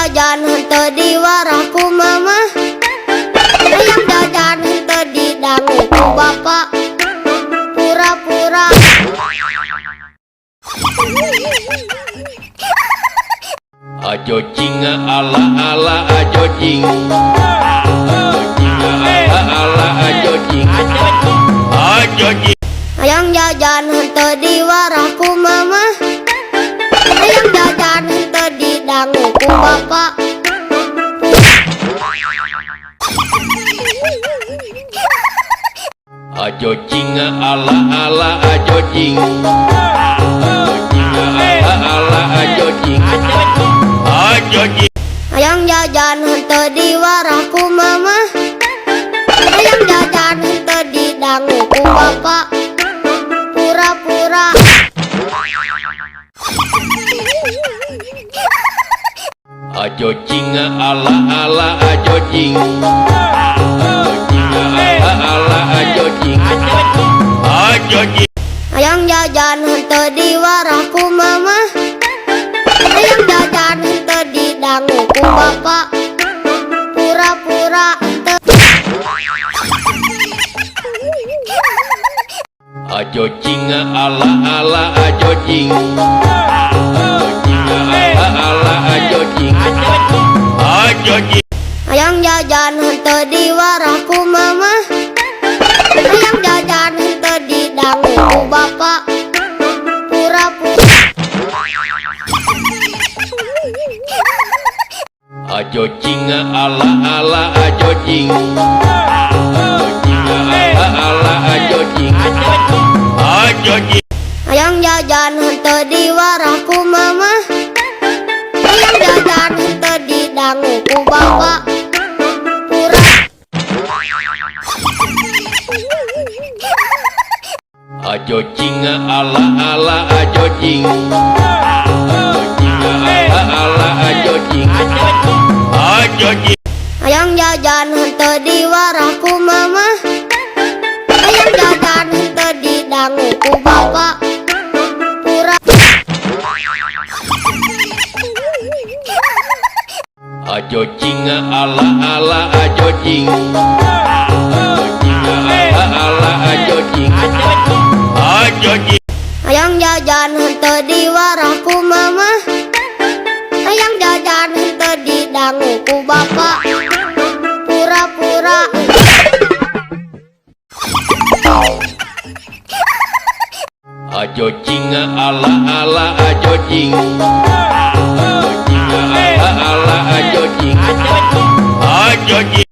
jajan henteu diwarahku mama, hayang jajan henteu didangu ku bapak, pura-pura. Ajo cing ala ala ajo cing, ala ajo cing, ajo cing. Hayang jajan henteu diwarahku mama, hayang jajan henteu didangu ku bapak. Ajo cing ala ala ajo cing, ala ajo cing, ajo cing. Hayang jajan henteu diwarahku mama, hayang jajan henteu didangu ku bapak, pura-pura. Ajo cing ala ala ajo cing, ala ajo cing, ajo cing. Hayang jajan henteu diwarahku mama, hayang jajan henteu didangu ku bapak, pura-pura. Ajo cing ala ala ajo cing, ala ajo cing, ajo cing. Hayang jajan henteu diwarahku mama, hayang jajan henteu didangu ku bapak, pura-pura. Ajo cing ala ala ajo cing, ala ajo cing, ajo cing. Hayang jajan henteu diwarahku mama, hayang jajan henteu didangu ku bapak, pura. Ajo cing ala ala ajo cing, ala ajo cing, ajo cing. Hayang jajan henteu diwarahku mama, hayang jajan henteu didangu ku bapak, pura. Ajo cing ala ala ajo cing, ala ajo cing, ajo cing. Hayang jajan henteu diwarahku mama, hayang jajan henteu didangu ku bapak, pura-pura. Ajo cing ala ala ajo cing,